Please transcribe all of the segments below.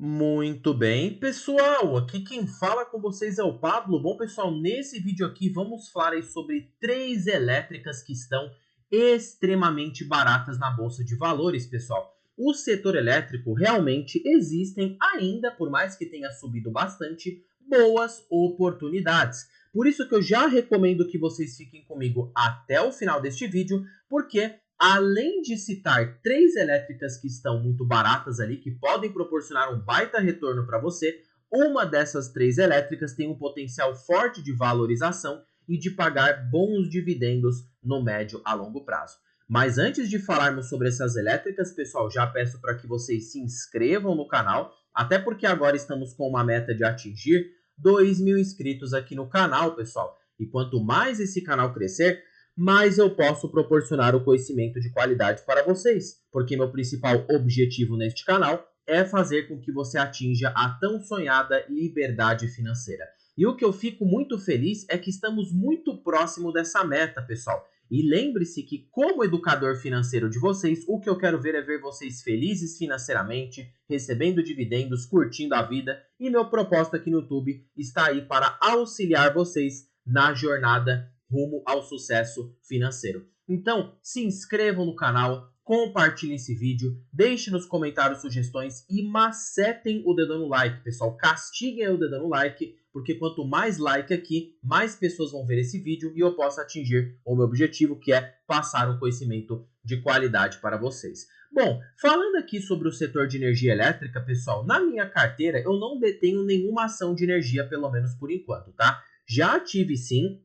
Muito bem, pessoal. Aqui quem fala com vocês é o Pablo. Bom, pessoal, nesse vídeo aqui vamos falar aí sobre três elétricas que estão extremamente baratas na bolsa de valores, pessoal. O setor elétrico realmente existem ainda, por mais que tenha subido bastante, boas oportunidades. Por isso que eu já recomendo que vocês fiquem comigo até o final deste vídeo, porque além de citar três elétricas que estão muito baratas ali, que podem proporcionar um baita retorno para você, uma dessas três elétricas tem um potencial forte de valorização e de pagar bons dividendos no médio a longo prazo. Mas antes de falarmos sobre essas elétricas, pessoal, já peço para que vocês se inscrevam no canal, até porque agora estamos com uma meta de atingir 2.000 inscritos aqui no canal, pessoal. E quanto mais esse canal crescer, mais eu posso proporcionar o conhecimento de qualidade para vocês, porque meu principal objetivo neste canal é fazer com que você atinja a tão sonhada liberdade financeira. E o que eu fico muito feliz é que estamos muito próximo dessa meta, pessoal. E lembre-se que, como educador financeiro de vocês, o que eu quero ver é ver vocês felizes financeiramente, recebendo dividendos, curtindo a vida. E meu propósito aqui no YouTube está aí para auxiliar vocês na jornada rumo ao sucesso financeiro. Então, se inscrevam no canal, compartilhem esse vídeo, deixem nos comentários sugestões e macetem o dedo no like, pessoal. Castiguem o dedo no like, porque quanto mais like aqui, mais pessoas vão ver esse vídeo e eu posso atingir o meu objetivo, que é passar um conhecimento de qualidade para vocês. Bom, falando aqui sobre o setor de energia elétrica, pessoal, na minha carteira eu não detenho nenhuma ação de energia, pelo menos por enquanto, tá? Já tive sim,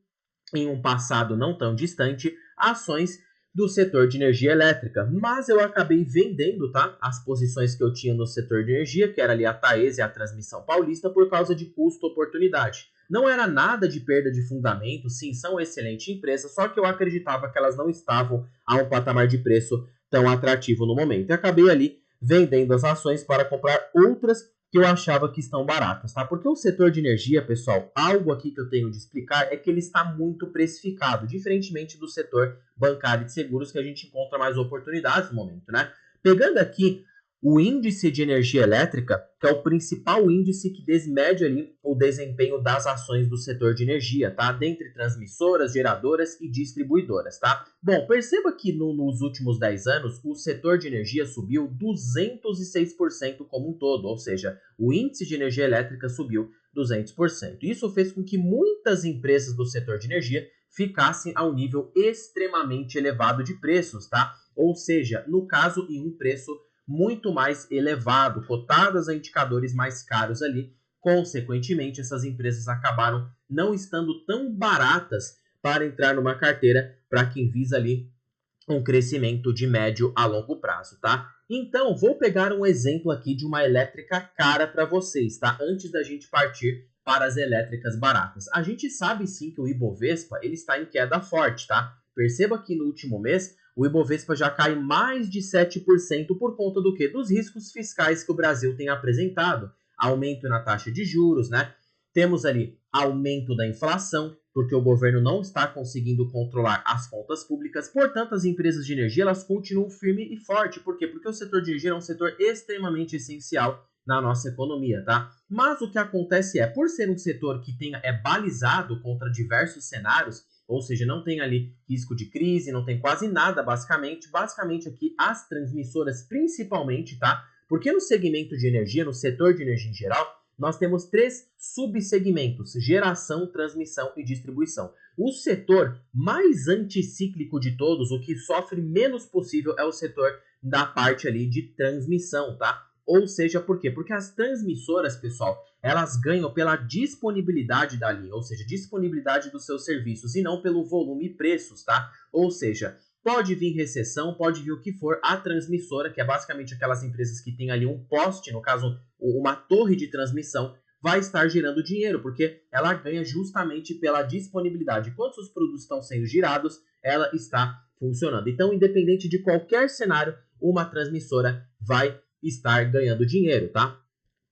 em um passado não tão distante, ações do setor de energia elétrica, mas eu acabei vendendo, tá, as posições que eu tinha no setor de energia, que era ali a Taesa e a Transmissão Paulista, por causa de custo-oportunidade. Não era nada de perda de fundamento, sim, são excelentes empresas, só que eu acreditava que elas não estavam a um patamar de preço tão atrativo no momento. E acabei ali vendendo as ações para comprar outras que eu achava que estão baratas, tá? Porque o setor de energia, pessoal, algo aqui que eu tenho de explicar é que ele está muito precificado, diferentemente do setor bancário e de seguros, que a gente encontra mais oportunidades no momento, né? Pegando aqui o índice de energia elétrica, que é o principal índice que mede ali o desempenho das ações do setor de energia, tá? Dentre transmissoras, geradoras e distribuidoras, tá? Bom, perceba que nos últimos 10 anos, o setor de energia subiu 206% como um todo, ou seja, o índice de energia elétrica subiu 200%. Isso fez com que muitas empresas do setor de energia ficassem a um nível extremamente elevado de preços, tá? Ou seja, no caso, em um preço muito mais elevado, cotadas a indicadores mais caros ali. Consequentemente, essas empresas acabaram não estando tão baratas para entrar numa carteira para quem visa ali um crescimento de médio a longo prazo, tá? Então, vou pegar um exemplo aqui de uma elétrica cara para vocês, tá? Antes da gente partir para as elétricas baratas. A gente sabe sim que o Ibovespa ele está em queda forte, tá? Perceba que no último mês o Ibovespa já cai mais de 7% por conta do quê? Dos riscos fiscais que o Brasil tem apresentado. Aumento na taxa de juros, né? Temos ali aumento da inflação, porque o governo não está conseguindo controlar as contas públicas. Portanto, as empresas de energia elas continuam firme e forte. Por quê? Porque o setor de energia é um setor extremamente essencial na nossa economia, tá? Mas o que acontece é, por ser um setor que é balizado contra diversos cenários, ou seja, não tem ali risco de crise, não tem quase nada, basicamente aqui as transmissoras principalmente, tá? Porque no segmento de energia, no setor de energia em geral, nós temos três subsegmentos: geração, transmissão e distribuição. O setor mais anticíclico de todos, o que sofre menos possível, é o setor da parte ali de transmissão, tá? Ou seja, por quê? Porque as transmissoras, pessoal, elas ganham pela disponibilidade da linha, ou seja, disponibilidade dos seus serviços e não pelo volume e preços, tá? Ou seja, pode vir recessão, pode vir o que for, a transmissora, que é basicamente aquelas empresas que tem ali um poste, no caso, uma torre de transmissão, vai estar gerando dinheiro, porque ela ganha justamente pela disponibilidade. Enquanto os produtos estão sendo girados, ela está funcionando. Então, independente de qualquer cenário, uma transmissora vai estar ganhando dinheiro, tá?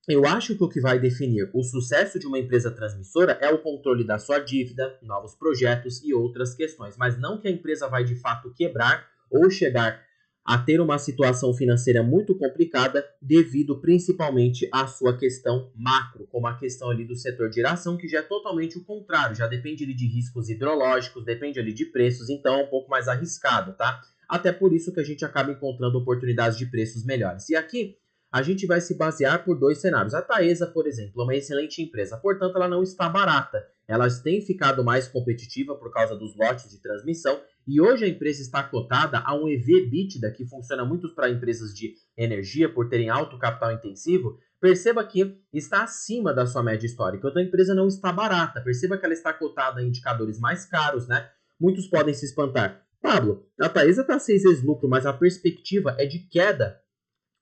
Eu acho que o que vai definir o sucesso de uma empresa transmissora é o controle da sua dívida, novos projetos e outras questões, mas não que a empresa vai de fato quebrar ou chegar a ter uma situação financeira muito complicada devido principalmente à sua questão macro, como a questão ali do setor de geração, que já é totalmente o contrário, já depende ali de riscos hidrológicos, depende ali de preços, então é um pouco mais arriscado, tá? Até por isso que a gente acaba encontrando oportunidades de preços melhores. E aqui a gente vai se basear por dois cenários. A Taesa, por exemplo, é uma excelente empresa, portanto ela não está barata. Ela tem ficado mais competitiva por causa dos lotes de transmissão e hoje a empresa está cotada a um EV/EBITDA que funciona muito para empresas de energia por terem alto capital intensivo. Perceba que está acima da sua média histórica. Então a empresa não está barata. Perceba que ela está cotada em indicadores mais caros, né? Muitos podem se espantar. Pablo, a Taesa está a 6 vezes lucro, mas a perspectiva é de queda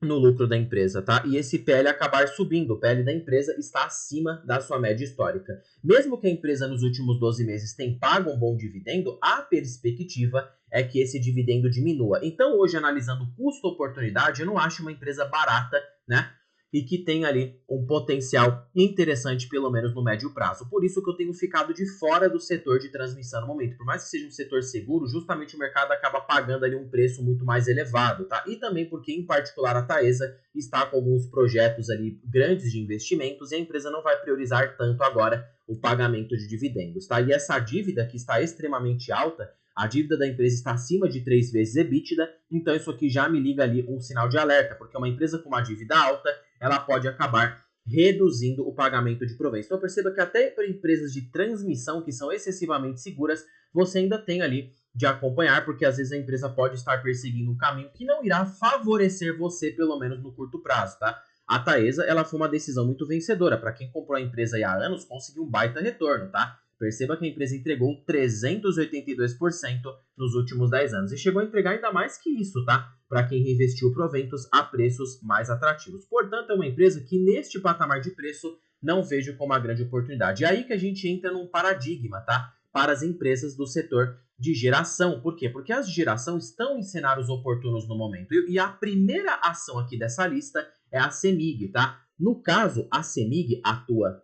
no lucro da empresa, tá? E esse PL acabar subindo, o PL da empresa está acima da sua média histórica. Mesmo que a empresa nos últimos 12 meses tenha pago um bom dividendo, a perspectiva é que esse dividendo diminua. Então, hoje, analisando custo-oportunidade, eu não acho uma empresa barata, né? E que tem ali um potencial interessante, pelo menos no médio prazo. Por isso que eu tenho ficado de fora do setor de transmissão no momento. Por mais que seja um setor seguro, justamente o mercado acaba pagando ali um preço muito mais elevado, tá? E também porque, em particular, a Taesa está com alguns projetos ali grandes de investimentos e a empresa não vai priorizar tanto agora o pagamento de dividendos, tá? E essa dívida que está extremamente alta, a dívida da empresa está acima de 3 vezes EBITDA, então isso aqui já me liga ali um sinal de alerta, porque uma empresa com uma dívida alta, ela pode acabar reduzindo o pagamento de proventos. Então perceba que até para empresas de transmissão que são excessivamente seguras, você ainda tem ali de acompanhar, porque às vezes a empresa pode estar perseguindo um caminho que não irá favorecer você, pelo menos no curto prazo, tá? A Taesa, ela foi uma decisão muito vencedora. Para quem comprou a empresa aí há anos, conseguiu um baita retorno, tá? Perceba que a empresa entregou 382% nos últimos 10 anos. E chegou a entregar ainda mais que isso, tá? Para quem reinvestiu proventos a preços mais atrativos. Portanto, é uma empresa que neste patamar de preço não vejo como uma grande oportunidade. É aí que a gente entra num paradigma, tá? Para as empresas do setor de geração. Por quê? Porque as de geração estão em cenários oportunos no momento. E a primeira ação aqui dessa lista é a CEMIG, tá? No caso, a CEMIG atua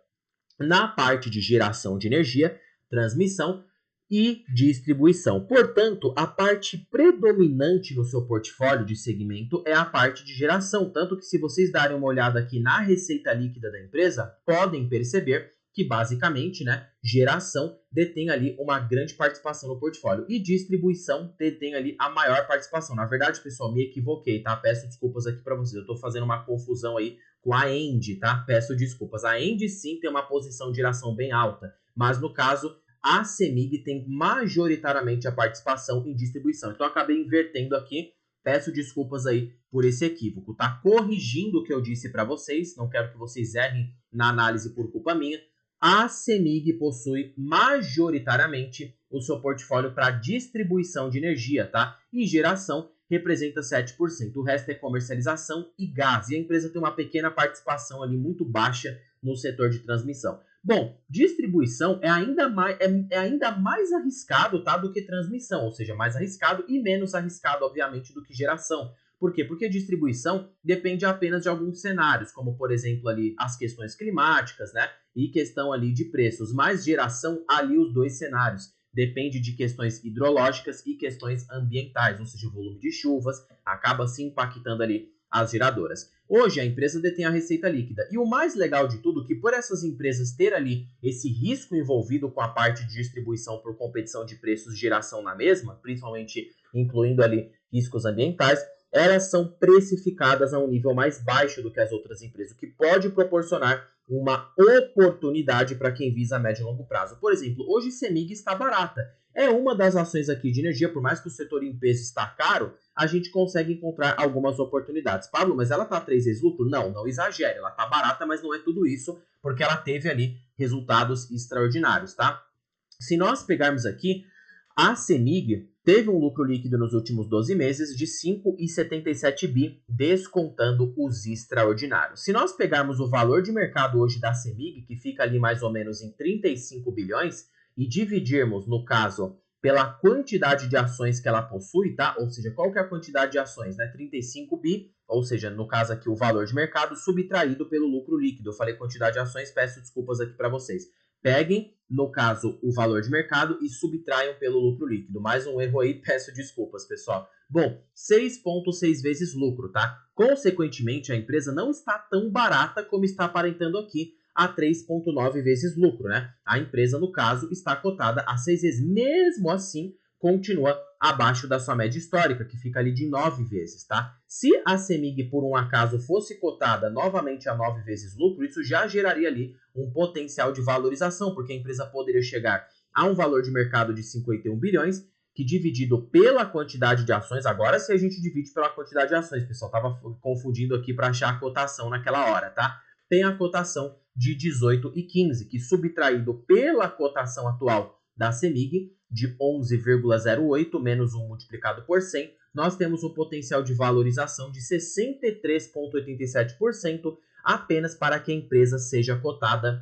na parte de geração de energia, transmissão e distribuição. Portanto, a parte predominante no seu portfólio de segmento é a parte de geração. Tanto que se vocês darem uma olhada aqui na receita líquida da empresa, podem perceber que basicamente, né, geração detém ali uma grande participação no portfólio e distribuição detém ali a maior participação. Na verdade, pessoal, me equivoquei, tá? Peço desculpas aqui para vocês. Eu estou fazendo uma confusão aí com a End, tá? Peço desculpas. A End sim tem uma posição de geração bem alta, mas no caso a CEMIG tem majoritariamente a participação em distribuição. Então eu acabei invertendo aqui. Peço desculpas aí por esse equívoco, tá? Corrigindo o que eu disse para vocês, não quero que vocês errem na análise por culpa minha. A CEMIG possui majoritariamente o seu portfólio para distribuição de energia, tá? E geração representa 7%. O resto é comercialização e gás. E a empresa tem uma pequena participação ali muito baixa no setor de transmissão. Bom, distribuição é ainda mais arriscado, tá, do que transmissão, ou seja, mais arriscado e menos arriscado, obviamente, do que geração. Por quê? Porque distribuição depende apenas de alguns cenários, como, por exemplo, ali as questões climáticas, né? E questão ali de preços. Mas geração, ali os dois cenários. Depende de questões hidrológicas e questões ambientais, ou seja, o volume de chuvas acaba se impactando ali as geradoras. Hoje a empresa detém a receita líquida. E o mais legal de tudo é que por essas empresas ter ali esse risco envolvido com a parte de distribuição por competição de preços de geração na mesma, principalmente incluindo ali riscos ambientais, elas são precificadas a um nível mais baixo do que as outras empresas, o que pode proporcionar uma oportunidade para quem visa médio e longo prazo. Por exemplo, hoje CEMIG está barata. É uma das ações aqui de energia, por mais que o setor em peso está caro, a gente consegue encontrar algumas oportunidades. Pablo, mas ela está 3 vezes lucro? Não, não exagere. Ela está barata, mas não é tudo isso, porque ela teve ali resultados extraordinários, tá? Se nós pegarmos aqui, a CEMIG teve um lucro líquido nos últimos 12 meses de 5,77 bi, descontando os extraordinários. Se nós pegarmos o valor de mercado hoje da CEMIG, que fica ali mais ou menos em 35 bilhões, e dividirmos, no caso, pela quantidade de ações que ela possui, tá? Ou seja, qual que é a quantidade de ações, né? 35 bi, ou seja, no caso aqui o valor de mercado subtraído pelo lucro líquido. Eu falei quantidade de ações, peço desculpas aqui para vocês. Peguem, no caso, o valor de mercado e subtraiam pelo lucro líquido. Mais um erro aí, peço desculpas, pessoal. Bom, 6,6 vezes lucro, tá? Consequentemente, a empresa não está tão barata como está aparentando aqui, a 3,9 vezes lucro, né? A empresa, no caso, está cotada a 6 vezes. Mesmo assim, continua abaixo da sua média histórica, que fica ali de 9 vezes, tá? Se a CEMIG, por um acaso, fosse cotada novamente a 9 vezes lucro, isso já geraria ali um potencial de valorização, porque a empresa poderia chegar a um valor de mercado de 51 bilhões, que dividido pela quantidade de ações, agora se a gente divide pela quantidade de ações, pessoal, estava confundindo aqui para achar a cotação naquela hora, tá? Tem a cotação de 18,15, que subtraído pela cotação atual da CEMIG, de 11,08 menos 1 multiplicado por 100, nós temos um potencial de valorização de 63,87% apenas para que a empresa seja cotada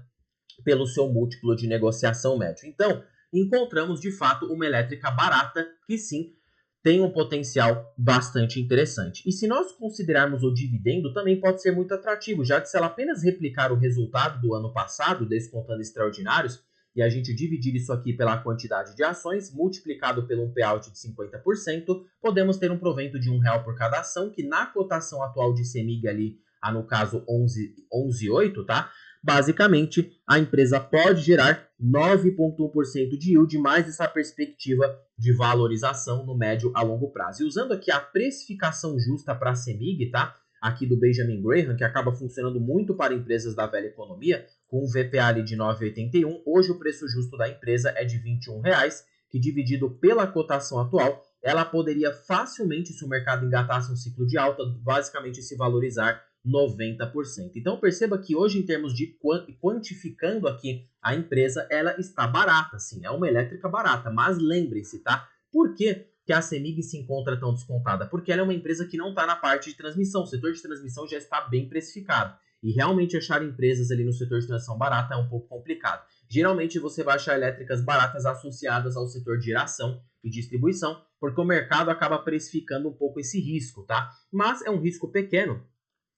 pelo seu múltiplo de negociação médio. Então, encontramos de fato uma elétrica barata que sim tem um potencial bastante interessante. E se nós considerarmos o dividendo, também pode ser muito atrativo, já que se ela apenas replicar o resultado do ano passado, descontando extraordinários, e a gente dividir isso aqui pela quantidade de ações, multiplicado pelo um payout de 50%, podemos ter um provento de R$1 por cada ação, que na cotação atual de CEMIG ali, no caso 11,8, tá? Basicamente, a empresa pode gerar 9,1% de yield, mais essa perspectiva de valorização no médio a longo prazo. E usando aqui a precificação justa para a CEMIG, tá? Aqui do Benjamin Graham, que acaba funcionando muito para empresas da velha economia, com um VPA ali de 9,81, hoje o preço justo da empresa é de R$21, que dividido pela cotação atual, ela poderia facilmente, se o mercado engatasse um ciclo de alta, basicamente se valorizar 90%. Então perceba que hoje, em termos de quantificando aqui a empresa, ela está barata, sim, é uma elétrica barata, mas lembre-se, tá? Por que a CEMIG se encontra tão descontada? Porque ela é uma empresa que não está na parte de transmissão, o setor de transmissão já está bem precificado. E realmente achar empresas ali no setor de transmissão barata é um pouco complicado. Geralmente você vai achar elétricas baratas associadas ao setor de geração e distribuição, porque o mercado acaba precificando um pouco esse risco, tá? Mas é um risco pequeno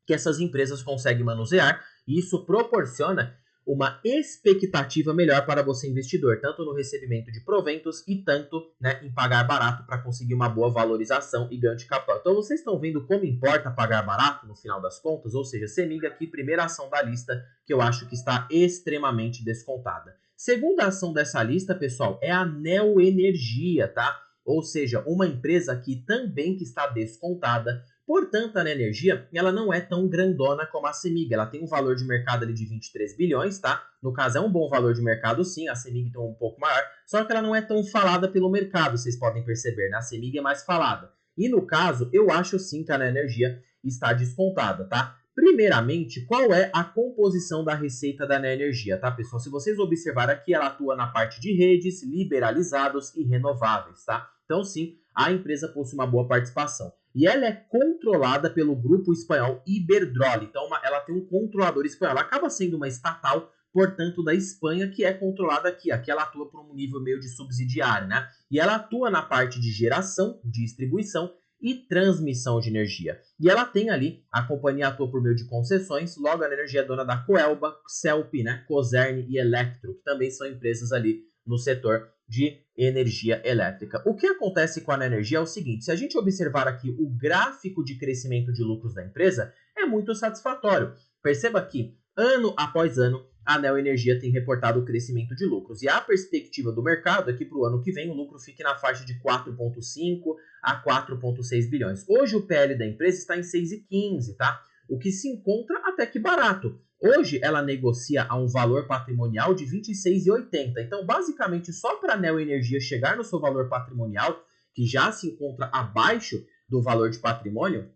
que essas empresas conseguem manusear e isso proporciona uma expectativa melhor para você investidor, tanto no recebimento de proventos e tanto, né, em pagar barato para conseguir uma boa valorização e ganho de capital. Então vocês estão vendo como importa pagar barato no final das contas, ou seja, CEMIG aqui, primeira ação da lista que eu acho que está extremamente descontada. Segunda ação dessa lista, pessoal, é a Neo Energia, tá? Ou seja, uma empresa aqui também que está descontada. Portanto, a Neo Energia, ela não é tão grandona como a CEMIG. Ela tem um valor de mercado ali de 23 bilhões, tá? No caso, é um bom valor de mercado, sim. A CEMIG tem um pouco maior. Só que ela não é tão falada pelo mercado, vocês podem perceber, né? A CEMIG é mais falada. E no caso, eu acho sim que a Neo Energia está descontada, tá? Primeiramente, qual é a composição da receita da Neo Energia, tá, pessoal? Se vocês observarem aqui, ela atua na parte de redes, liberalizados e renováveis, tá? Então, sim, a empresa possui uma boa participação. E ela é controlada pelo grupo espanhol Iberdrola. Então, ela tem um controlador espanhol. Ela acaba sendo uma estatal, portanto, da Espanha, que é controlada aqui. Aqui ela atua por um nível meio de subsidiário, né? E ela atua na parte de geração, distribuição e transmissão de energia. E ela tem ali, a companhia atua por meio de concessões, logo a energia é dona da Coelba, Celp, né, Cosern e Electro, que também são empresas ali no setor de energia elétrica. O que acontece com a energia é o seguinte, se a gente observar aqui o gráfico de crescimento de lucros da empresa, é muito satisfatório. Perceba que, ano após ano, a Neo Energia tem reportado o crescimento de lucros. E a perspectiva do mercado é que para o ano que vem o lucro fique na faixa de 4,5 a 4,6 bilhões. Hoje o PL da empresa está em 6,15, tá? O que se encontra até que barato. Hoje ela negocia a um valor patrimonial de 26,80. Então, basicamente, só para a Neo Energia chegar no seu valor patrimonial, que já se encontra abaixo do valor de patrimônio,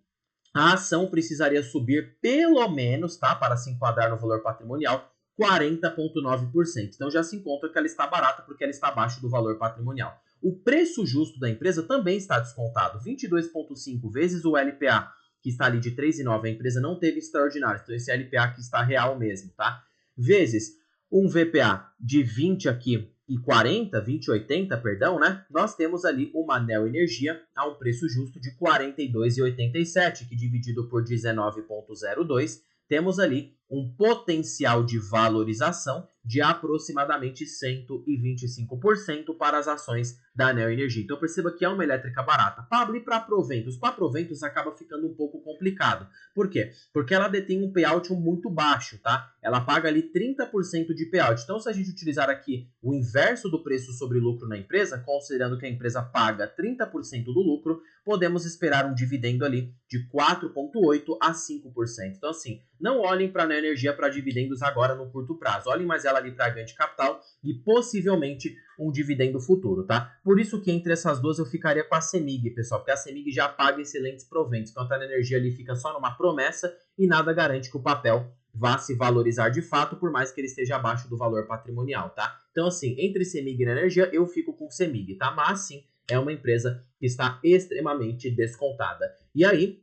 a ação precisaria subir pelo menos, tá, para se enquadrar no valor patrimonial, 40,9%. Então já se encontra que ela está barata porque ela está abaixo do valor patrimonial. O preço justo da empresa também está descontado, 22,5 vezes o LPA, que está ali de 3,9. A empresa não teve extraordinário, então esse LPA aqui está real mesmo, tá? Vezes um VPA de 20 aqui e 40, 20,80, perdão, né? Nós temos ali uma Neo Energia a um preço justo de 42,87, que dividido por 19,02, temos ali um potencial de valorização de aproximadamente 125% para as ações da Neo Energia. Então perceba que é uma elétrica barata. Pablo, e para proventos? Para proventos acaba ficando um pouco complicado. Por quê? Porque ela detém um payout muito baixo, tá? Ela paga ali 30% de payout. Então se a gente utilizar aqui o inverso do preço sobre lucro na empresa, considerando que a empresa paga 30% do lucro, podemos esperar um dividendo ali de 4,8% a 5%. Então assim, não olhem para a Neo Energia para dividendos agora no curto prazo. Olhem mais ela ali para ganho de capital e possivelmente um dividendo futuro, tá? Por isso que entre essas duas eu ficaria com a CEMIG, pessoal, porque a CEMIG já paga excelentes proventos, enquanto a Neo Energia ali fica só numa promessa e nada garante que o papel vá se valorizar de fato, por mais que ele esteja abaixo do valor patrimonial, tá? Então assim, entre CEMIG e Neo Energia eu fico com CEMIG, tá? Mas sim, é uma empresa que está extremamente descontada. E aí,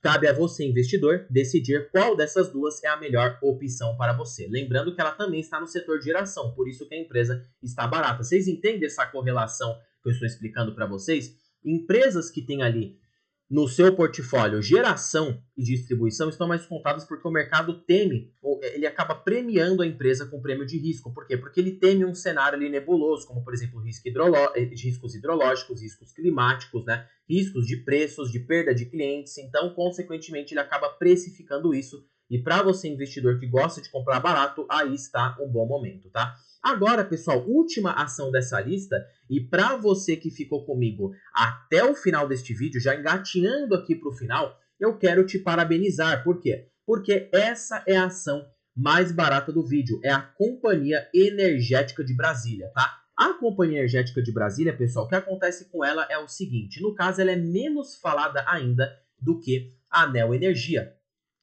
cabe a você, investidor, decidir qual dessas duas é a melhor opção para você. Lembrando que ela também está no setor de geração, por isso que a empresa está barata. Vocês entendem essa correlação que eu estou explicando para vocês? Empresas que têm ali no seu portfólio geração e distribuição estão mais contadas porque o mercado teme, ou ele acaba premiando a empresa com prêmio de risco. Por quê? Porque ele teme um cenário ali nebuloso, como por exemplo riscos hidrológicos, riscos climáticos, né? Riscos de preços, de perda de clientes. Então, consequentemente, ele acaba precificando isso. E para você, investidor que gosta de comprar barato, aí está um bom momento, tá? Agora, pessoal, última ação dessa lista, e para você que ficou comigo até o final deste vídeo, já engatinhando aqui para o final, eu quero te parabenizar. Por quê? Porque essa é a ação mais barata do vídeo, é a Companhia Energética de Brasília, tá? A Companhia Energética de Brasília, pessoal, o que acontece com ela é o seguinte, no caso ela é menos falada ainda do que a Neo Energia,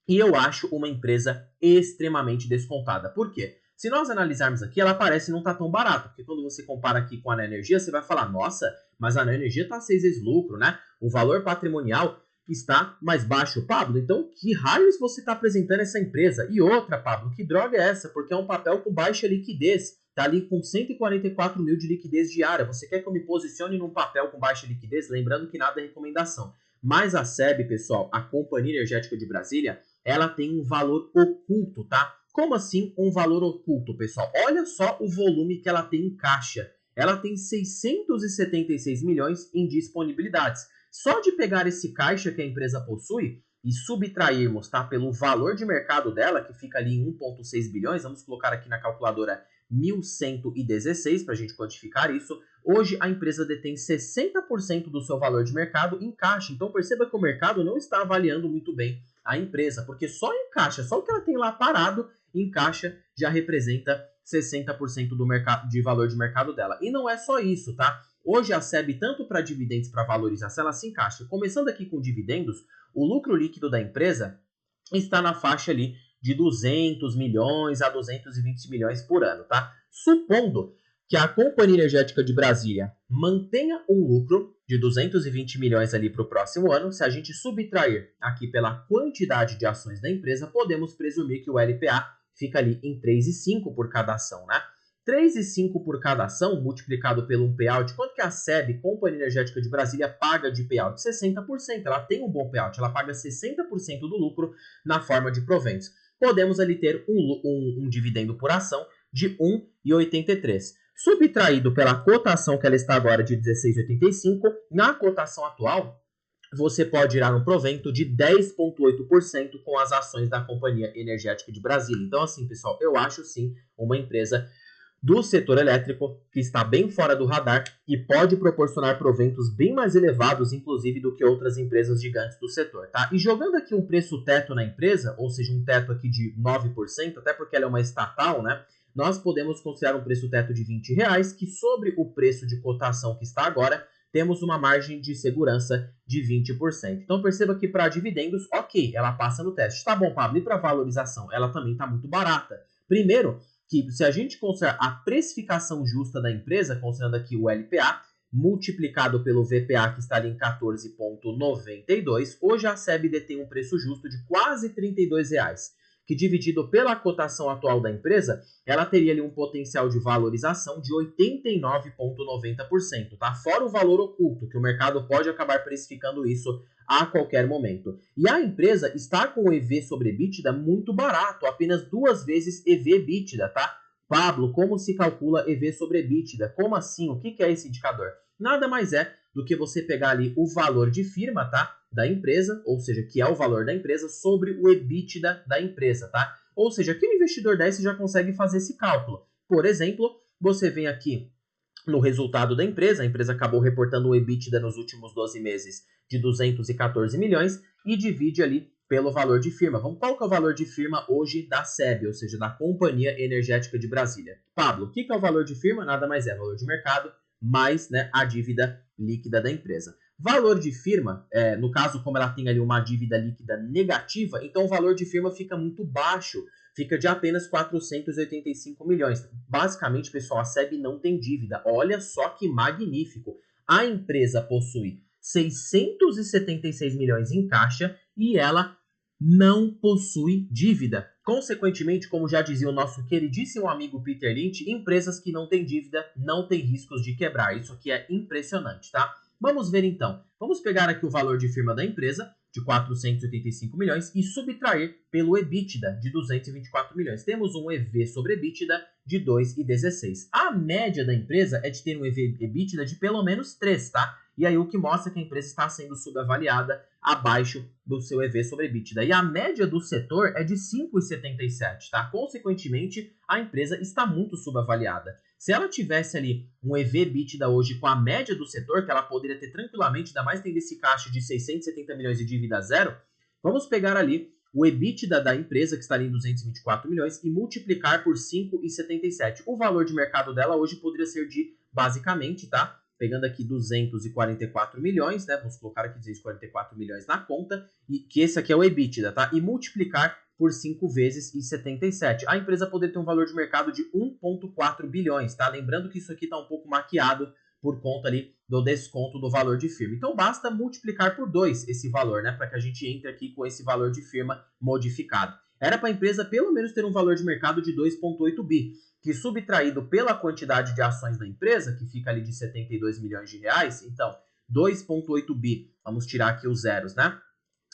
e eu acho uma empresa extremamente descontada. Por quê? Se nós analisarmos aqui, ela parece não estar tão barata, porque quando você compara aqui com a Neo Energia, você vai falar, nossa, mas a Neo Energia está 6 vezes lucro, né? O valor patrimonial está mais baixo. Pablo, então que raios você está apresentando essa empresa? E outra, Pablo, que droga é essa? Porque é um papel com baixa liquidez, está ali com 144 mil de liquidez diária. Você quer que eu me posicione num papel com baixa liquidez? Lembrando que nada é recomendação. Mas a SEB, pessoal, a Companhia Energética de Brasília, ela tem um valor oculto, tá? Como assim um valor oculto, pessoal? Olha só o volume que ela tem em caixa. Ela tem 676 milhões em disponibilidades. Só de pegar esse caixa que a empresa possui e subtrairmos, tá, pelo valor de mercado dela, que fica ali em 1,6 bilhões, vamos colocar aqui na calculadora 1.116 para a gente quantificar isso. Hoje a empresa detém 60% do seu valor de mercado em caixa. Então perceba que o mercado não está avaliando muito bem a empresa, porque só em caixa, só o que ela tem lá parado em caixa já representa 60% do mercado, de valor de mercado dela. E não é só isso, tá? Hoje a SEB, tanto para dividendos para valorização, ela se encaixa. Começando aqui com dividendos, o lucro líquido da empresa está na faixa ali de 200 milhões a 220 milhões por ano, tá? Supondo que a Companhia Energética de Brasília mantenha um lucro de 220 milhões ali para o próximo ano, se a gente subtrair aqui pela quantidade de ações da empresa, podemos presumir que o LPA fica ali em 3,5 por cada ação, né? 3,5 por cada ação, multiplicado pelo um payout, quanto que a SEB, Companhia Energética de Brasília, paga de payout? 60%. Ela tem um bom payout, ela paga 60% do lucro na forma de proventos. Podemos ali ter um dividendo por ação de 1,83. Subtraído pela cotação que ela está agora de 16,85, na cotação atual, você pode tirar um provento de 10,8% com as ações da Companhia Energética de Brasília. Então, assim, pessoal, eu acho sim uma empresa do setor elétrico que está bem fora do radar e pode proporcionar proventos bem mais elevados, inclusive, do que outras empresas gigantes do setor, tá? E jogando aqui um preço teto na empresa, ou seja, um teto aqui de 9%, até porque ela é uma estatal, né? Nós podemos considerar um preço teto de R$20, que sobre o preço de cotação que está agora, temos uma margem de segurança de 20%. Então perceba que para dividendos, ok, ela passa no teste. Tá bom, Pablo, e para valorização? Ela também está muito barata. Primeiro, que se a gente considerar a precificação justa da empresa, considerando aqui o LPA, multiplicado pelo VPA, que está ali em 14,92, hoje a SEB detém um preço justo de quase R$32, que dividido pela cotação atual da empresa, ela teria ali um potencial de valorização de 89,90%, tá? Fora o valor oculto, que o mercado pode acabar precificando isso a qualquer momento. E a empresa está com o EV sobre EBITDA muito barato, apenas 2 vezes EV/EBITDA, tá? Pablo, como se calcula EV sobre EBITDA? Como assim? O que é esse indicador? Nada mais é do que você pegar ali o valor de firma, tá? Da empresa, ou seja, que é o valor da empresa, sobre o EBITDA da empresa, tá? Ou seja, aqui no investidor 10 você já consegue fazer esse cálculo. Por exemplo, você vem aqui no resultado da empresa, a empresa acabou reportando o EBITDA nos últimos 12 meses de 214 milhões e divide ali pelo valor de firma. Qual que é o valor de firma hoje da SEB, ou seja, da Companhia Energética de Brasília? Pablo, o que é o valor de firma? Nada mais é valor de mercado mais, né, a dívida líquida da empresa. Valor de firma, no caso, como ela tem ali uma dívida líquida negativa, então o valor de firma fica muito baixo, fica de apenas 485 milhões. Basicamente, pessoal, a SEB não tem dívida. Olha só que magnífico. A empresa possui 676 milhões em caixa e ela não possui dívida. Consequentemente, como já dizia o nosso queridíssimo amigo Peter Lynch, empresas que não têm dívida não têm riscos de quebrar. Isso aqui é impressionante, tá? Vamos ver então. Vamos pegar aqui o valor de firma da empresa, de 485 milhões, e subtrair pelo EBITDA, de 224 milhões. Temos um EV sobre EBITDA de 2,16. A média da empresa é de ter um EV/EBITDA de pelo menos 3, tá? E aí o que mostra que a empresa está sendo subavaliada abaixo do seu EV sobre EBITDA. E a média do setor é de 5,77, tá? Consequentemente, a empresa está muito subavaliada. Se ela tivesse ali um EV/EBITDA hoje com a média do setor, que ela poderia ter tranquilamente, ainda mais tendo esse caixa de 670 milhões de dívida zero, vamos pegar ali o EBITDA da empresa, que está ali em 224 milhões, e multiplicar por 5,77. O valor de mercado dela hoje poderia ser de, basicamente, tá? Pegando aqui 244 milhões, né? Vamos colocar aqui 244 milhões na conta, e que esse aqui é o EBITDA, tá? E multiplicar por 5 vezes e 77. A empresa poderia ter um valor de mercado de 1,4 bilhões, tá? Lembrando que isso aqui está um pouco maquiado por conta ali do desconto do valor de firma. Então basta multiplicar por 2 esse valor, né? Para que a gente entre aqui com esse valor de firma modificado. Era para a empresa pelo menos ter um valor de mercado de 2,8 bi, que subtraído pela quantidade de ações da empresa, que fica ali de 72 milhões de reais, então 2,8 bi, vamos tirar aqui os zeros, né?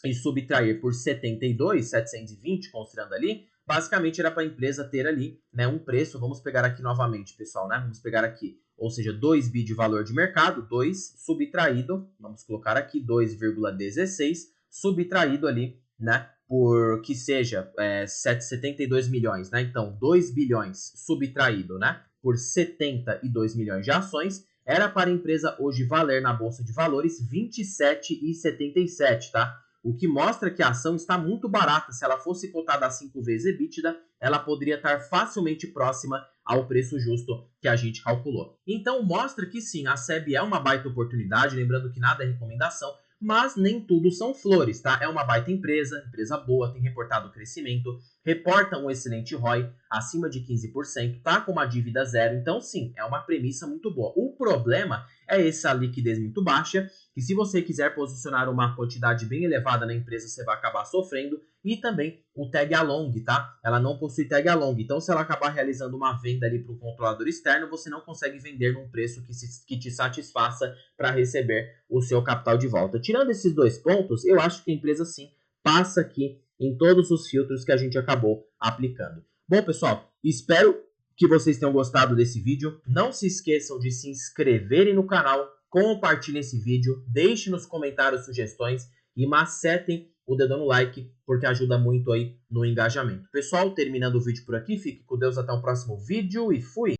E subtrair por 72,720, considerando ali, basicamente era para a empresa ter ali, né, um preço, vamos pegar aqui novamente, pessoal, né? Vamos pegar aqui, ou seja, 2 bi de valor de mercado, 2 subtraído, vamos colocar aqui 2,16, subtraído ali, né, por que seja 72 milhões, né? Então, 2 bilhões subtraído, né, por 72 milhões de ações, era para a empresa hoje valer na Bolsa de Valores 27,77, tá? O que mostra que a ação está muito barata. Se ela fosse cotada a 5 vezes EBITDA, ela poderia estar facilmente próxima ao preço justo que a gente calculou. Então mostra que sim, a SEB é uma baita oportunidade, lembrando que nada é recomendação, mas nem tudo são flores, tá? É uma baita empresa boa, tem reportado crescimento, reporta um excelente ROI, acima de 15%, tá com uma dívida zero, então sim, é uma premissa muito boa. O problema é essa liquidez muito baixa, que se você quiser posicionar uma quantidade bem elevada na empresa, você vai acabar sofrendo, e também o tag along, tá? Ela não possui tag along, então se ela acabar realizando uma venda ali para um controlador externo, você não consegue vender num preço que te satisfaça para receber o seu capital de volta. Tirando esses dois pontos, eu acho que a empresa sim passa aqui em todos os filtros que a gente acabou aplicando. Bom, pessoal, espero que vocês tenham gostado desse vídeo. Não se esqueçam de se inscreverem no canal, compartilhem esse vídeo, deixem nos comentários sugestões e macetem o dedo no like, porque ajuda muito aí no engajamento. Pessoal, terminando o vídeo por aqui, fique com Deus até o próximo vídeo e fui!